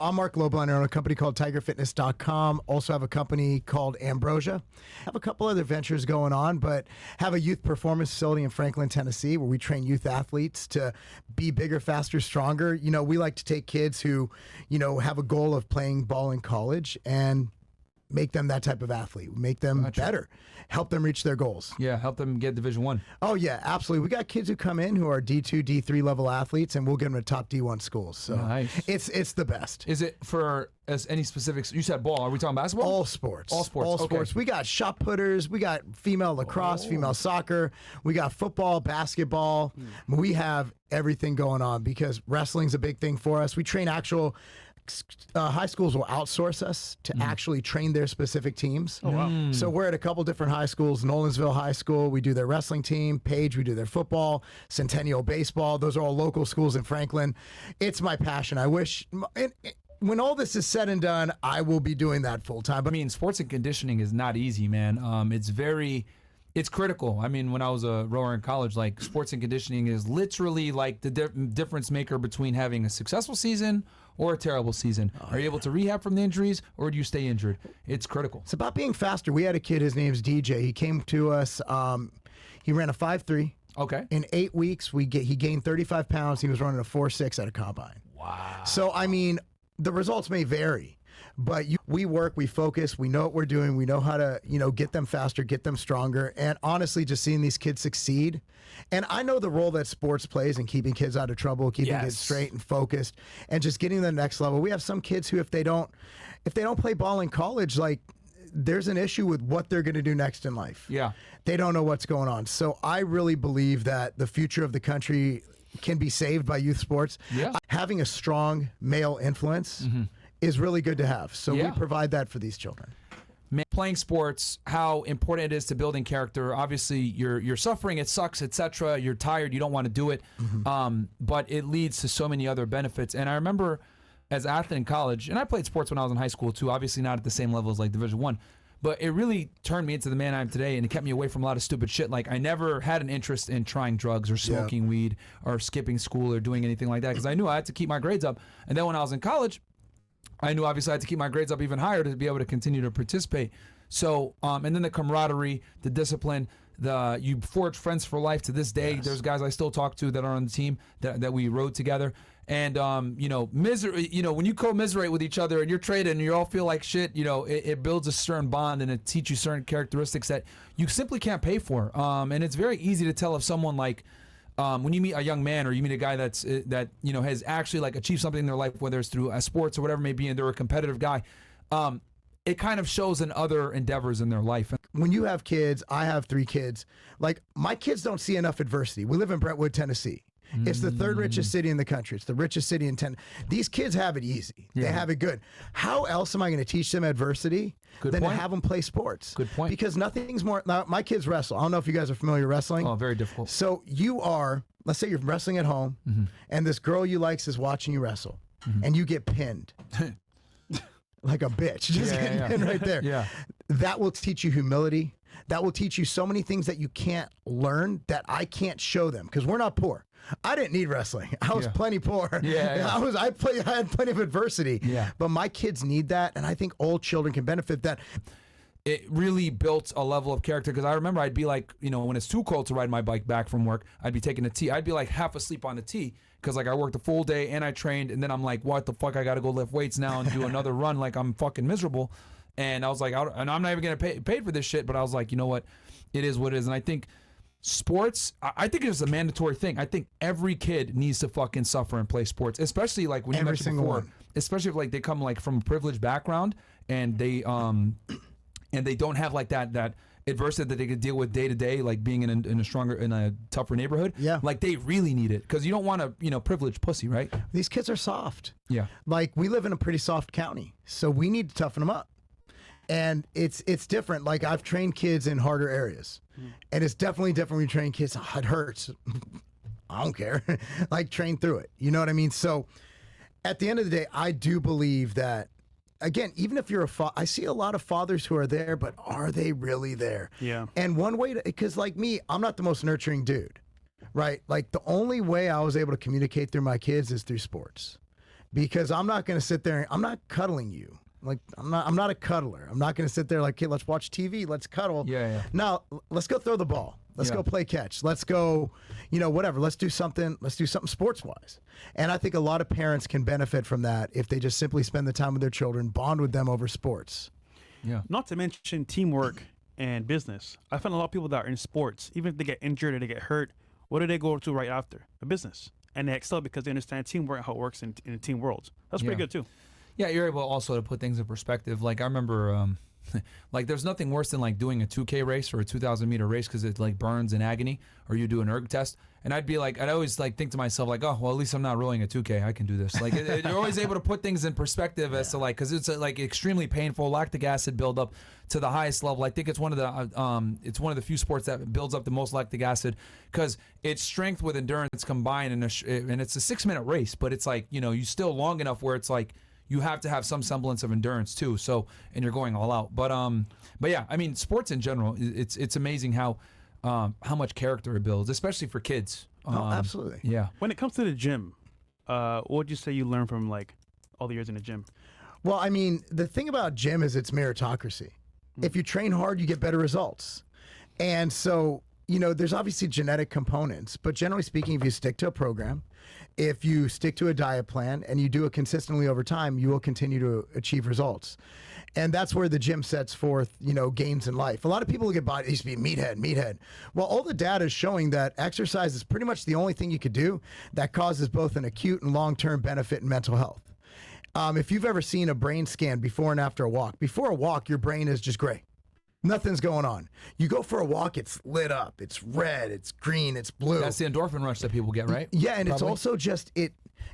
I'm Marc Lobliner. I own a company called tigerfitness.com. Also have a company called Ambrosia. Have a couple other ventures going on, but have a youth performance facility in Franklin, Tennessee, where we train youth athletes to be bigger, faster, stronger. You know, we like to take kids who, you know, have a goal of playing ball in college and make them that type of athlete, make them better, help them reach their goals. Yeah, help them get Division I. Oh yeah, absolutely. We got kids who come in who are D2, D3 level athletes, and we'll get them to top D1 schools. So nice. It's the best. Is it for any specifics? You said ball. Are we talking basketball? All sports. All sports. All okay. sports. We got shot putters. We got female lacrosse, female soccer. We got football, basketball. We have everything going on because wrestling's a big thing for us. We train actual. High schools will outsource us to actually train their specific teams. Oh, wow. So we're at a couple different high schools. Nolensville High School, we do their wrestling team. Page, we do their football. Centennial Baseball, those are all local schools in Franklin. It's my passion. I wish, when all this is said and done, I will be doing that full time. I mean, sports and conditioning is not easy, man. It's critical. I mean, when I was a rower in college, like sports and conditioning is literally like the difference maker between having a successful season or a terrible season. Are you able to rehab from the injuries or do you stay injured? It's critical. It's about being faster. We had a kid, his name's DJ. He came to us, he ran a 5.3. Okay. In 8 weeks, he gained 35 pounds. He was running a 4.6 at a combine. Wow. So, I mean, the results may vary. But we work, we focus, we know what we're doing, we know how to, you know, get them faster, get them stronger, and honestly, just seeing these kids succeed. And I know the role that sports plays in keeping kids out of trouble, keeping kids straight and focused, and just getting to the next level. We have some kids who, if they don't play ball in college, like, there's an issue with what they're going to do next in life. Yeah, they don't know what's going on. So I really believe that the future of the country can be saved by youth sports. Yeah, having a strong male influence. Is really good to have. So we provide that for these children. Man, playing sports, how important it is to building character. Obviously, you're suffering, it sucks, etc. You're tired, you don't want to do it, but it leads to so many other benefits. And I remember as an athlete in college, and I played sports when I was in high school too, obviously not at the same level as like Division I, but it really turned me into the man I am today, and it kept me away from a lot of stupid shit. Like I never had an interest in trying drugs or smoking weed or skipping school or doing anything like that because I knew I had to keep my grades up. And then when I was in college, I knew obviously I had to keep my grades up even higher to be able to continue to participate. So, and then the camaraderie, the discipline, you forge friends for life to this day. Yes. There's guys I still talk to that are on the team that we rode together. And, you know, when you commiserate with each other and you're traded and you all feel like shit, you know, it builds a certain bond and it teaches you certain characteristics that you simply can't pay for. And it's very easy to tell if someone like, when you meet a young man or you meet a guy that you know has actually like achieved something in their life, whether it's through sports or whatever it may be, and they're a competitive guy, it kind of shows in other endeavors in their life. When you have kids, I have 3 kids. Like my kids don't see enough adversity. We live in Brentwood, Tennessee. It's the 3rd richest city in the country. It's the richest city in Tennessee. These kids have it easy. Yeah. They have it good. How else am I going to teach them adversity than to have them play sports? Good point. Because nothing's more. Now, my kids wrestle. I don't know if you guys are familiar with wrestling. Oh, very difficult. So let's say you're wrestling at home, and this girl you like is watching you wrestle, and you get pinned. Like a bitch, just getting pinned right there. Yeah. That will teach you humility. That will teach you so many things that you can't learn that I can't show them because we're not poor. I didn't need wrestling. I was plenty poor. I had plenty of adversity. Yeah. But my kids need that, and I think all children can benefit that. It really built a level of character because I remember I'd be like, you know, when it's too cold to ride my bike back from work, I'd be taking the T. I'd be like half asleep on the T because like I worked a full day and I trained, and then I'm like, what the fuck? I got to go lift weights now and do another run. Like I'm fucking miserable. And I was like, and I'm not even going to pay for this shit. But I was like, you know what? It is what it is. And I think sports, I think it's a mandatory thing. I think every kid needs to fucking suffer and play sports, especially like when you mentioned before, especially if like they come like from a privileged background and they don't have like that adversity that they could deal with day to day, like being in a tougher neighborhood. Yeah, like they really need it because you don't want to privileged pussy, right? These kids are soft. Yeah, like we live in a pretty soft county, so we need to toughen them up. And it's different. Like I've trained kids in harder areas, and it's definitely different when you train kids. Oh, it hurts. I don't care. Like train through it. You know what I mean? So at the end of the day, I do believe that. Again, even if you're I see a lot of fathers who are there, but are they really there? Yeah. And one way because like me, I'm not the most nurturing dude, right? Like the only way I was able to communicate through my kids is through sports. because I'm not going to sit there. I'm not cuddling you. Like I'm not a cuddler. I'm not going to sit there like, hey, let's watch TV. Let's cuddle. Yeah. Now let's go throw the ball. Let's go play catch. Let's go, whatever. Let's do something sports wise. And I think a lot of parents can benefit from that if they just simply spend the time with their children, bond with them over sports. Yeah. Not to mention teamwork and business. I find a lot of people that are in sports, even if they get injured or they get hurt, what do they go to right after? A business. And they excel because they understand teamwork and how it works in a team world. That's pretty good too. Yeah, you're able also to put things in perspective. Like I remember, like there's nothing worse than like doing a 2K race or a 2,000 meter race because it like burns in agony, or you do an erg test. And I'd always like think to myself like, oh, well, at least I'm not rolling a 2K. I can do this. Like you're always able to put things in perspective as to like, because it's like extremely painful. Lactic acid buildup to the highest level. I think it's one of the few sports that builds up the most lactic acid because it's strength with endurance combined, and it's a 6-minute race, but it's like you still long enough where it's like you have to have some semblance of endurance too. So, and you're going all out. But yeah, I mean, sports in general, it's amazing how much character it builds, especially for kids. Absolutely. Yeah. When it comes to the gym, what would you say you learned from like all the years in the gym? Well, I mean, the thing about gym is it's meritocracy. If you train hard, you get better results. And so, there's obviously genetic components, but generally speaking, if you stick to a program, if you stick to a diet plan and you do it consistently over time, you will continue to achieve results. And that's where the gym sets forth, gains in life. A lot of people look at body, it used to be meathead. Well, all the data is showing that exercise is pretty much the only thing you could do that causes both an acute and long-term benefit in mental health. If you've ever seen a brain scan before and after a walk, your brain is just gray. Nothing's going on. You go for a walk, it's lit up, it's red, it's green, it's blue. That's the endorphin rush that people get, right? Yeah, and Probably. It's also just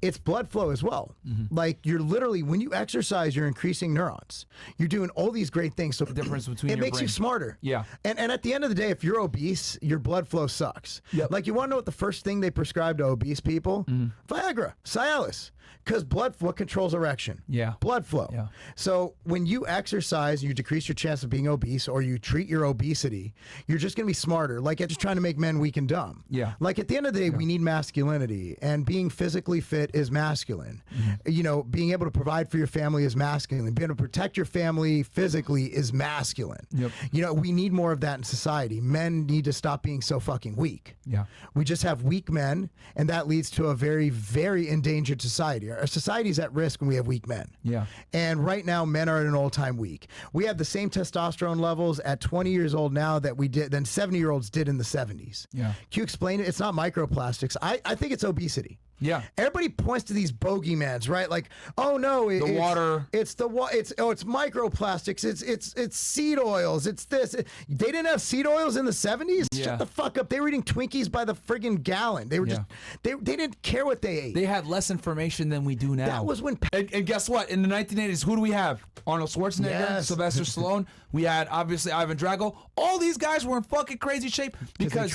it's blood flow as well. Like you're literally, when you exercise, you're increasing neurons. You're doing all these great things. So the difference between it your makes brain. you smarter. Yeah. And at the end of the day, if you're obese, your blood flow sucks. Yep. Like you want to know what the first thing they prescribe to obese people? Viagra, Cialis. Because blood flow controls erection. Yeah. Blood flow. Yeah. So when you exercise, you decrease your chance of being obese, or you treat your obesity, you're just going to be smarter. Like it's just trying to make men weak and dumb. Yeah. Like at the end of the day, we need masculinity, and being physically fit is masculine. Being able to provide for your family is masculine. Being able to protect your family physically is masculine. Yep. We need more of that in society. Men need to stop being so fucking weak. Yeah. We just have weak men, and that leads to a very, very endangered society. Our society's at risk when we have weak men. Yeah. And right now, men are at an all-time weak. We have the same testosterone levels at 20 years old now that we did than 70-year-olds did in the 70s. Yeah. Can you explain it? It's not microplastics. I think it's obesity. Yeah. Everybody points to these bogeymans, right? Like, oh no, it's water. It's microplastics. It's seed oils. It's this. They didn't have seed oils in the 70s. Yeah. Shut the fuck up. They were eating Twinkies by the friggin' gallon. They were just they didn't care what they ate. They had less information than we do now. That was when. And guess what? In the 1980s, who do we have? Arnold Schwarzenegger, Yes. Sylvester Stallone. We had obviously Ivan Drago. All these guys were in fucking crazy shape because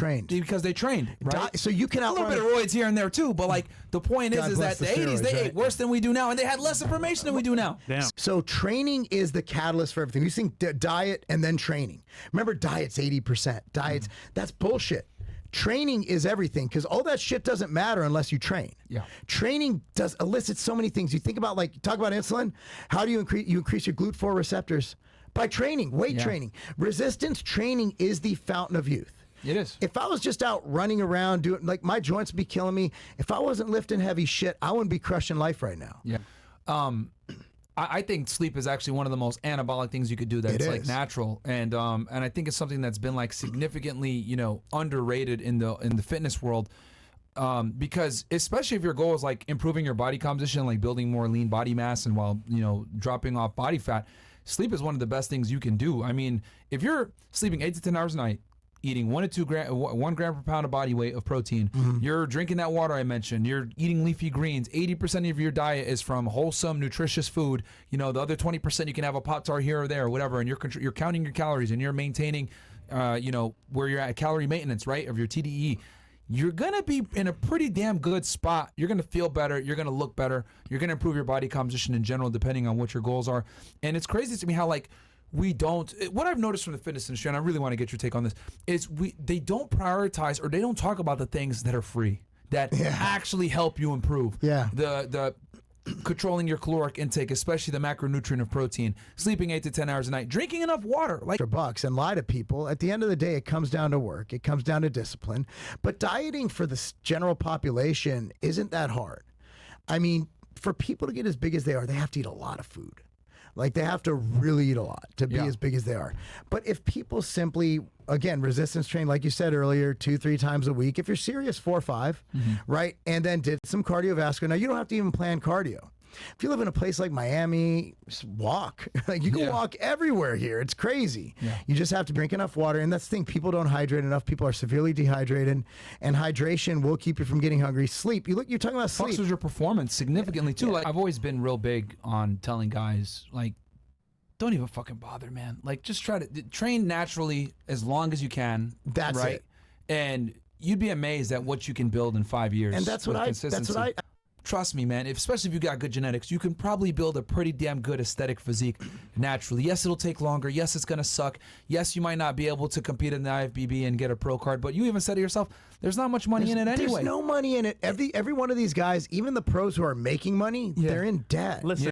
they trained. Right? So you can a outrun little bit of roids here and there too, but like the point God is bless that the the 80s steroids, they right? ate worse than we do now, and they had less information than we do now. Damn. So training is the catalyst for everything. You think diet and then training. Remember, diet's 80%. Diets, that's bullshit. Training is everything, because all that shit doesn't matter unless you train. Yeah. Training does elicit so many things. You think about, talk about insulin. How do you increase your GLUT4 receptors? By training, weight training. Resistance training is the fountain of youth. It is. If I was just out running around doing, my joints would be killing me. If I wasn't lifting heavy shit, I wouldn't be crushing life right now. Yeah. I think sleep is actually one of the most anabolic things you could do that's like natural, and I think it's something that's been like significantly underrated in the fitness world, because especially if your goal is like improving your body composition, like building more lean body mass, and while dropping off body fat, sleep is one of the best things you can do. I mean, if you're sleeping 8 to 10 hours a night, eating 1 to 2 1 gram per pound of body weight of protein. You're drinking that water I mentioned. You're eating leafy greens. 80% of your diet is from wholesome, nutritious food. The other 20% you can have a Pop-Tart here or there, or whatever. And you're counting your calories, and you're maintaining, where you're at calorie maintenance, right, of your TDE. You're gonna be in a pretty damn good spot. You're gonna feel better. You're gonna look better. You're gonna improve your body composition in general, depending on what your goals are. And it's crazy to me how what I've noticed from the fitness industry, and I really want to get your take on this, is they don't prioritize, or they don't talk about the things that are free, that actually help you improve. Yeah. controlling your caloric intake, especially the macronutrient of protein, sleeping 8 to 10 hours a night, drinking enough water. Like bucks and lie to people. At the end of the day, it comes down to work. It comes down to discipline. But dieting for the general population isn't that hard. I mean, for people to get as big as they are, they have to eat a lot of food. Like, they have to really eat a lot to be as big as they are. But if people simply, again, resistance train, like you said earlier, 2-3 times a week, if you're serious, 4 or 5, right? And then did some cardiovascular. Now, you don't have to even plan cardio. If you live in a place like Miami, just walk. Like, you can walk everywhere here. It's crazy. You just have to drink enough water. And that's the thing. People don't hydrate enough. People are severely dehydrated. And hydration will keep you from getting hungry. Sleep. You're talking about sleep. Fucks with your performance significantly, too. Like, I've always been real big on telling guys, like, don't even fucking bother, man. Like, just try to train naturally as long as you can. That's right? it. And you'd be amazed at what you can build in 5 years. And that's what I trust me, man, especially if you got good genetics, you can probably build a pretty damn good aesthetic physique naturally. Yes, it'll take longer. Yes, it's going to suck. Yes, you might not be able to compete in the IFBB and get a pro card, but you even said to yourself, there's not much money in it anyway. There's no money in it. Every one of these guys, even the pros who are making money, they're in debt. Listen,